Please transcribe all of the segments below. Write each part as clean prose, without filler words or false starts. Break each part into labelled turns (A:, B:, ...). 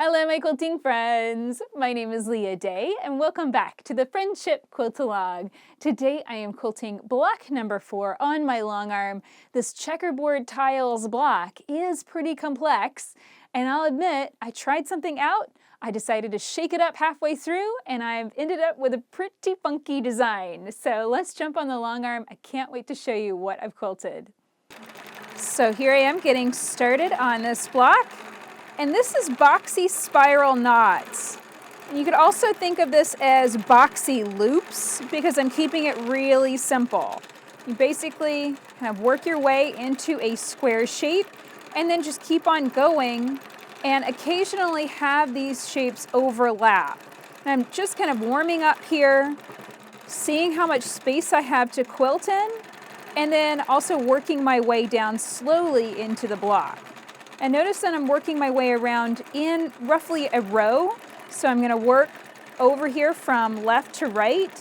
A: Hello my quilting friends! My name is Leah Day and welcome back to the Friendship Quilt Along. Today I am quilting block number 4 on my long arm. This checkerboard tiles block is pretty complex and I'll admit I tried something out, I decided to shake it up halfway through and I've ended up with a pretty funky design. So let's jump on the long arm. I can't wait to show you what I've quilted. So here I am getting started on this block. And this is boxy spiral knots. You could also think of this as boxy loops because I'm keeping it really simple. You basically kind of work your way into a square shape and then just keep on going and occasionally have these shapes overlap. And I'm just kind of warming up here, seeing how much space I have to quilt in, and then also working my way down slowly into the block. And notice that I'm working my way around in roughly a row. So I'm going to work over here from left to right.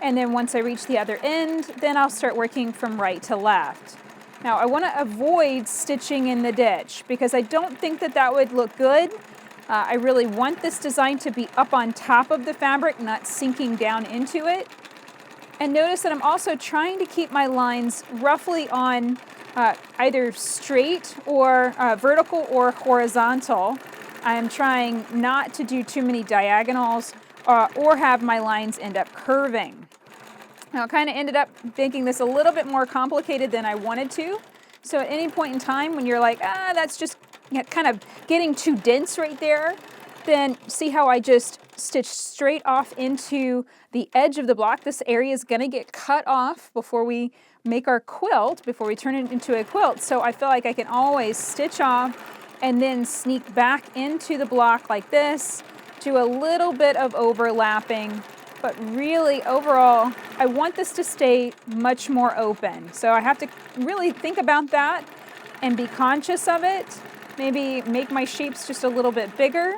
A: And then once I reach the other end, then I'll start working from right to left. Now I want to avoid stitching in the ditch because I don't think that that would look good. I really want this design to be up on top of the fabric, not sinking down into it. And notice that I'm also trying to keep my lines roughly on either straight or vertical or horizontal. I'm trying not to do too many diagonals or have my lines end up curving. Now, I kind of ended up making this a little bit more complicated than I wanted to. So at any point in time when you're like, that's just kind of getting too dense right there, then see how I just stitched straight off into the edge of the block. This area is going to get cut off before we make our quilt, before we turn it into a quilt. So I feel like I can always stitch off and then sneak back into the block like this, do a little bit of overlapping, but really overall, I want this to stay much more open. So I have to really think about that and be conscious of it. Maybe make my shapes just a little bit bigger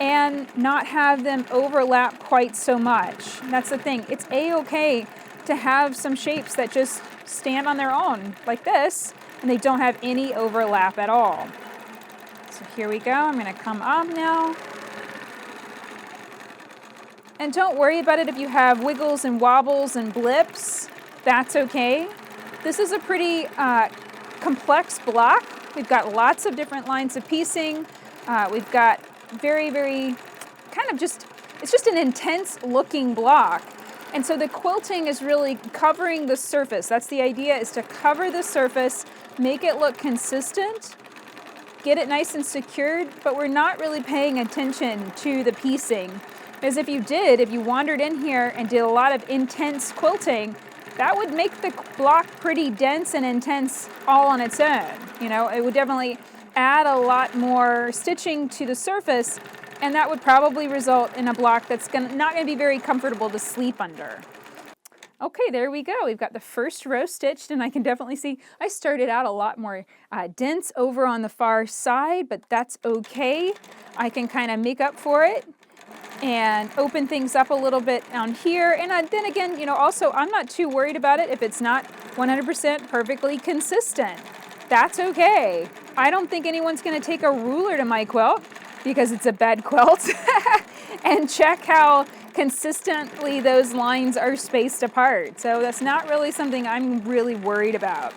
A: and not have them overlap quite so much. That's the thing. It's a-okay to have some shapes that just stand on their own like this and they don't have any overlap at all. So here we go. I'm going to come up now. And don't worry about it if you have wiggles and wobbles and blips. That's okay. This is a pretty complex block. We've got lots of different lines of piecing. We've got very, very kind of it's just an intense looking block. And so the quilting is really covering the surface. That's the idea, is to cover the surface, make it look consistent, get it nice and secured, but we're not really paying attention to the piecing. Because if you wandered in here and did a lot of intense quilting, that would make the block pretty dense and intense all on its own. You know, it would definitely add a lot more stitching to the surface, and that would probably result in a block that's not going to be very comfortable to sleep under. Okay, there we go. We've got the first row stitched, and I can definitely see I started out a lot more dense over on the far side, but that's okay. I can kind of make up for it and open things up a little bit on here. And then again, you know, also I'm not too worried about it if it's not 100% perfectly consistent. That's okay. I don't think anyone's going to take a ruler to my quilt because it's a bed quilt and check how consistently those lines are spaced apart. So that's not really something I'm really worried about.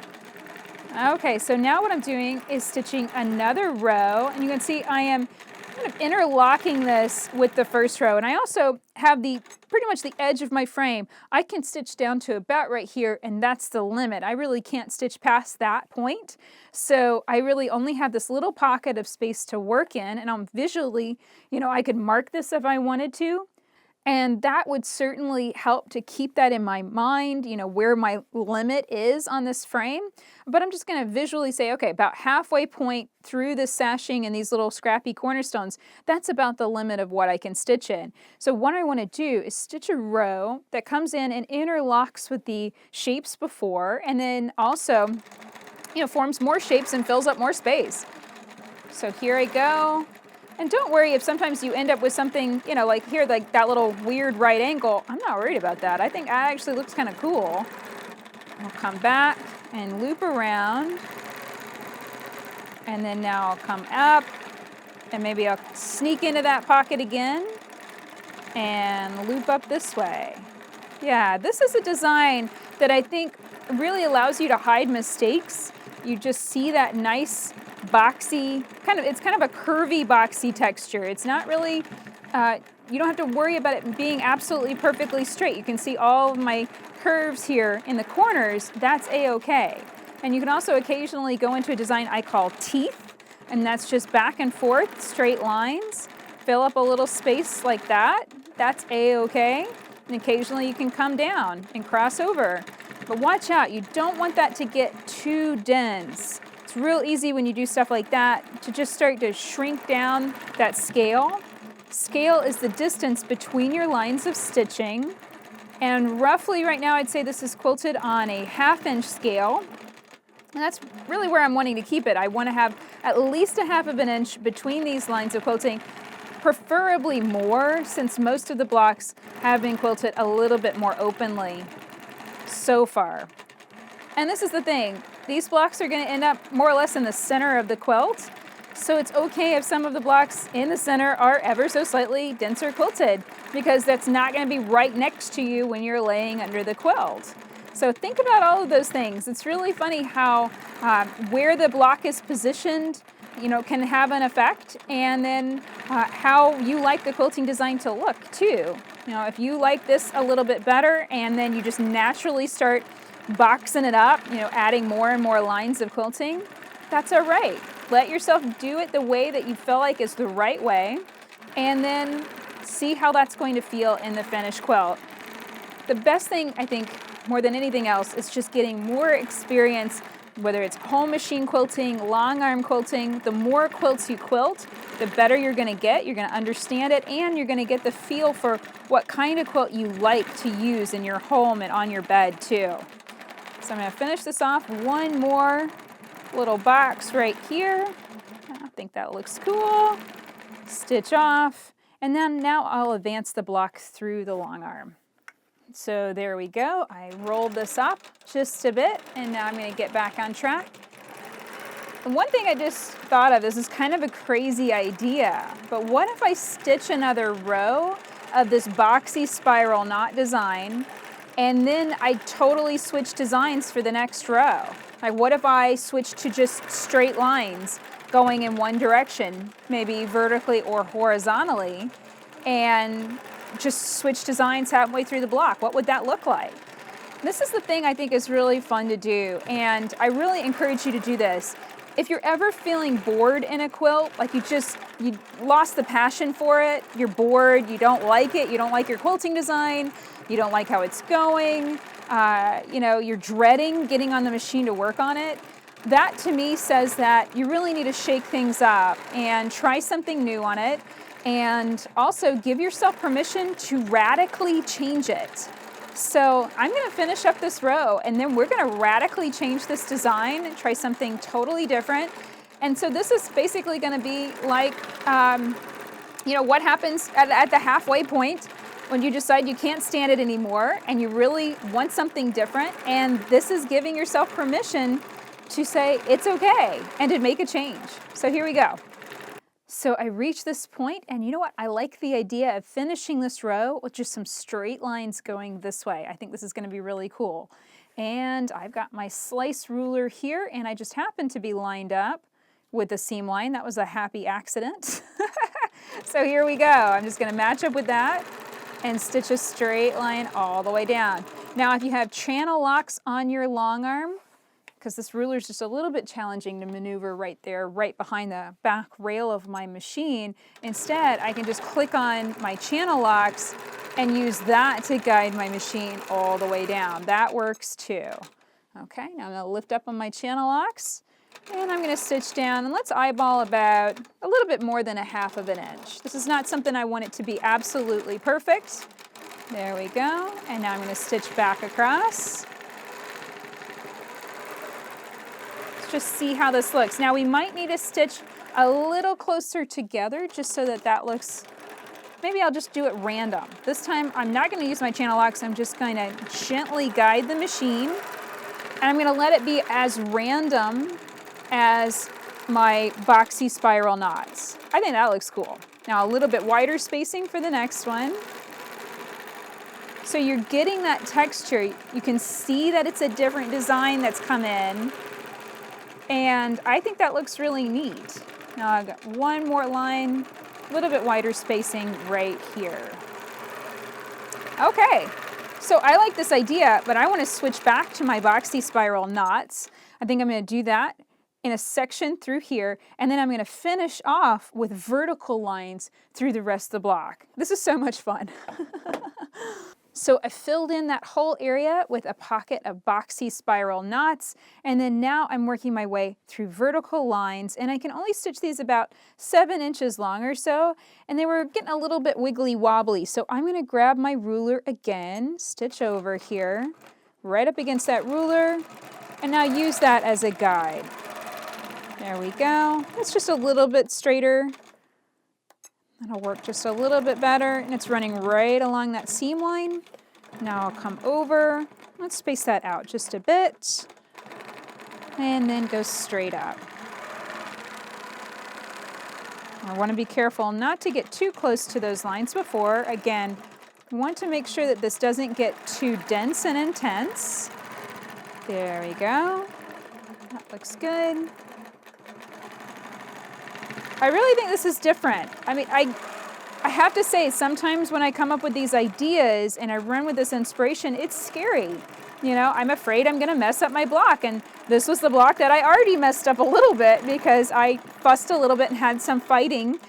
A: Okay, so now what I'm doing is stitching another row, and you can see I am kind of interlocking this with the first row, and I also have pretty much the edge of my frame. I can stitch down to about right here, and that's the limit. I really can't stitch past that point. So I really only have this little pocket of space to work in, and I'm visually, you know, I could mark this if I wanted to. And that would certainly help to keep that in my mind, you know, where my limit is on this frame. But I'm just going to visually say, okay, about halfway point through this sashing and these little scrappy cornerstones, that's about the limit of what I can stitch in. So what I want to do is stitch a row that comes in and interlocks with the shapes before, and then also, you know, forms more shapes and fills up more space. So here I go. And don't worry if sometimes you end up with something, you know, like here, like that little weird right angle. I'm not worried about that. I think that actually looks kind of cool. I'll come back and loop around. And then now I'll come up And maybe I'll sneak into that pocket again and loop up this way. Yeah, this is a design that I think really allows you to hide mistakes. You just see that nice boxy, it's kind of a curvy boxy texture. It's not really, you don't have to worry about it being absolutely perfectly straight. You can see all of my curves here in the corners. That's a-okay. And you can also occasionally go into a design I call teeth, and that's just back and forth, straight lines. Fill up a little space like that. That's a-okay. And occasionally you can come down and cross over. But watch out, you don't want that to get too dense. It's real easy when you do stuff like that to just start to shrink down that scale. Scale is the distance between your lines of stitching. And roughly right now I'd say this is quilted on a 1/2 inch scale. And that's really where I'm wanting to keep it. I want to have at least a 1/2 inch between these lines of quilting, preferably more, since most of the blocks have been quilted a little bit more openly so far. And this is the thing, these blocks are going to end up more or less in the center of the quilt, so it's okay if some of the blocks in the center are ever so slightly denser quilted, because that's not going to be right next to you when you're laying under the quilt. So think about all of those things. It's really funny how where the block is positioned, can have an effect, and then how you like the quilting design to look too. If you like this a little bit better and then you just naturally start boxing it up, adding more and more lines of quilting, that's all right. Let yourself do it the way that you feel like is the right way, and then see how that's going to feel in the finished quilt. The best thing, I think, more than anything else, is just getting more experience, whether it's home machine quilting, long arm quilting. The more quilts you quilt, the better you're going to get. You're going to understand it, and you're going to get the feel for what kind of quilt you like to use in your home and on your bed too. So I'm going to finish this off with one more little box right here. I think that looks cool. Stitch off, and then now I'll advance the block through the long arm. So there we go. I rolled this up just a bit, and now I'm going to get back on track. And one thing I just thought of, this is kind of a crazy idea, but what if I stitch another row of this boxy spiral knot design, and then I totally switch designs for the next row? Like, what if I switch to just straight lines going in one direction, maybe vertically or horizontally, and just switch designs halfway through the block? What would that look like? This is the thing I think is really fun to do, and I really encourage you to do this. If you're ever feeling bored in a quilt, like you lost the passion for it, you're bored, you don't like it, you don't like your quilting design, you don't like how it's going, you're dreading getting on the machine to work on it, that to me says that you really need to shake things up and try something new on it. And also give yourself permission to radically change it. So I'm going to finish up this row, and then we're going to radically change this design and try something totally different. And so this is basically going to be like, what happens at the halfway point when you decide you can't stand it anymore and you really want something different. And this is giving yourself permission to say it's okay and to make a change. So here we go. So I reached this point, and you know what? I like the idea of finishing this row with just some straight lines going this way. I think this is going to be really cool. And I've got my slice ruler here, and I just happen to be lined up with the seam line. That was a happy accident. So here we go. I'm just going to match up with that and stitch a straight line all the way down. Now, if you have channel locks on your long arm, because this ruler is just a little bit challenging to maneuver right there, right behind the back rail of my machine. Instead, I can just click on my channel locks and use that to guide my machine all the way down. That works too. Okay, now I'm going to lift up on my channel locks, and I'm going to stitch down, and let's eyeball about a little bit more than a 1/2 inch. This is not something I want it to be absolutely perfect. There we go, and now I'm going to stitch back across. Just see how this looks. Now we might need to stitch a little closer together just so that that looks, maybe I'll just do it random. This time I'm not going to use my channel locks. I'm just going to gently guide the machine, and I'm going to let it be as random as my boxy spiral knots. I think that looks cool. Now a little bit wider spacing for the next one. So you're getting that texture. You can see that it's a different design that's come in. And I think that looks really neat. Now I've got one more line, a little bit wider spacing right here. Okay, so I like this idea, but I want to switch back to my boxy spiral knots. I think I'm going to do that in a section through here, and then I'm going to finish off with vertical lines through the rest of the block. This is so much fun. So I filled in that whole area with a pocket of boxy spiral knots, and then now I'm working my way through vertical lines, and I can only stitch these about 7 inches long or so, and they were getting a little bit wiggly wobbly. So I'm going to grab my ruler again, stitch over here, right up against that ruler, and now use that as a guide. There we go. It's just a little bit straighter. That'll work just a little bit better, and it's running right along that seam line. Now I'll come over. Let's space that out just a bit, and then go straight up. I want to be careful not to get too close to those lines before. Again, we want to make sure that this doesn't get too dense and intense. There we go. That looks good. I really think this is different. I mean, I have to say, sometimes when I come up with these ideas and I run with this inspiration, it's scary. You know, I'm afraid I'm gonna mess up my block, and this was the block that I already messed up a little bit because I fussed a little bit and had some fighting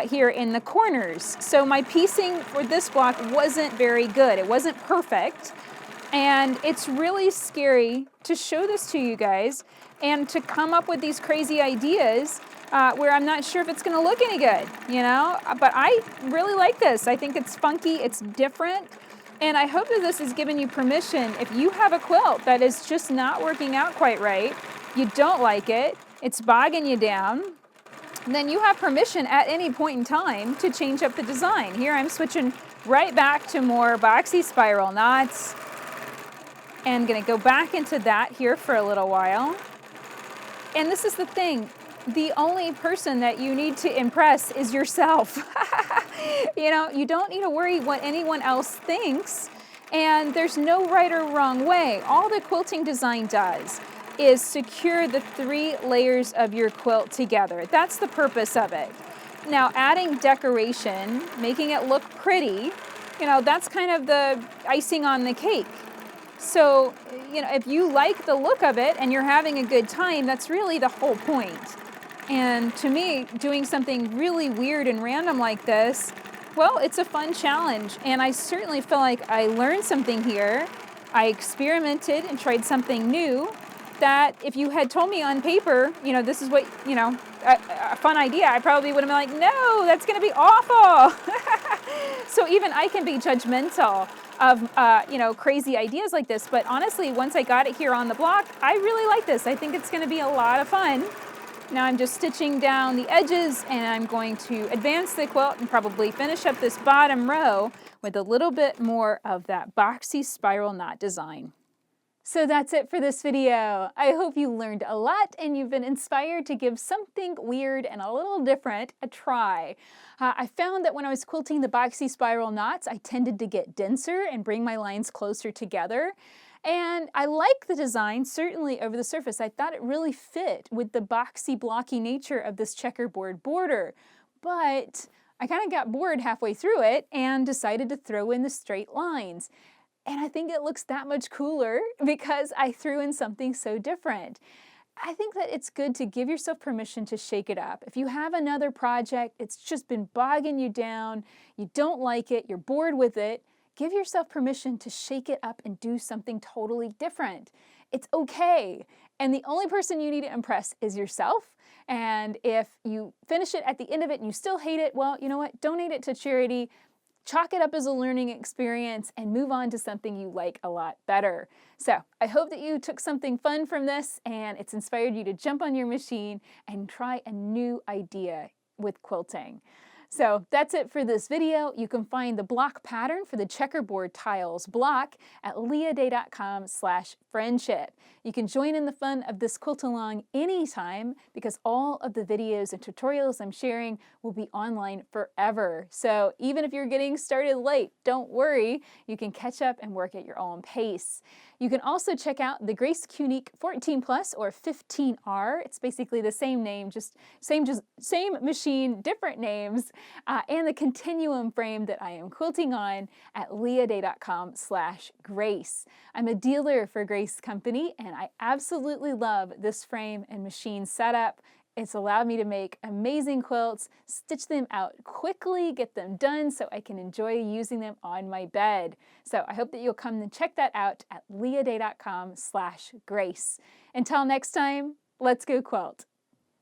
A: here in the corners. So my piecing for this block wasn't very good. It wasn't perfect, and it's really scary to show this to you guys and to come up with these crazy ideas where I'm not sure if it's going to look any good, you know? But I really like this. I think it's funky, it's different, and I hope that this has given you permission. If you have a quilt that is just not working out quite right, you don't like it, it's bogging you down, then you have permission at any point in time to change up the design. Here I'm switching right back to more boxy spiral knots, and I'm going to go back into that here for a little while. And this is the thing. The only person that you need to impress is yourself. You know, you don't need to worry what anyone else thinks, and there's no right or wrong way. All the quilting design does is secure the 3 layers of your quilt together. That's the purpose of it. Now, adding decoration, making it look pretty, you know, that's kind of the icing on the cake. So, you know, if you like the look of it and you're having a good time, that's really the whole point. And to me, doing something really weird and random like this, well, it's a fun challenge. And I certainly feel like I learned something here. I experimented and tried something new that if you had told me on paper, you know, this is what, you know, a fun idea, I probably would have been like, no, that's going to be awful. So even I can be judgmental of, you know, crazy ideas like this. But honestly, once I got it here on the block, I really like this. I think it's going to be a lot of fun. Now I'm just stitching down the edges, and I'm going to advance the quilt and probably finish up this bottom row with a little bit more of that boxy spiral knot design. So that's it for this video. I hope you learned a lot and you've been inspired to give something weird and a little different a try. I found that when I was quilting the boxy spiral knots, I tended to get denser and bring my lines closer together. And I like the design, certainly over the surface. I thought it really fit with the boxy, blocky nature of this checkerboard border. But I kind of got bored halfway through it and decided to throw in the straight lines. And I think it looks that much cooler because I threw in something so different. I think that it's good to give yourself permission to shake it up. If you have another project, it's just been bogging you down, you don't like it, you're bored with it, give yourself permission to shake it up and do something totally different. It's okay. And the only person you need to impress is yourself. And if you finish it at the end of it and you still hate it, well, you know what? Donate it to charity. Chalk it up as a learning experience and move on to something you like a lot better. So I hope that you took something fun from this and it's inspired you to jump on your machine and try a new idea with quilting. So that's it for this video. You can find the block pattern for the checkerboard tiles block at leahday.com/friendship. You can join in the fun of this quilt along anytime because all of the videos and tutorials I'm sharing will be online forever. So even if you're getting started late, don't worry. You can catch up and work at your own pace. You can also check out the Grace Unique 14 Plus or 15R. It's basically the same name, just same machine, different names, and the continuum frame that I am quilting on at leahday.com/grace. I'm a dealer for Grace Company, and I absolutely love this frame and machine setup. It's allowed me to make amazing quilts, stitch them out quickly, get them done so I can enjoy using them on my bed. So I hope that you'll come and check that out at leahday.com/grace. Until next time, let's go quilt.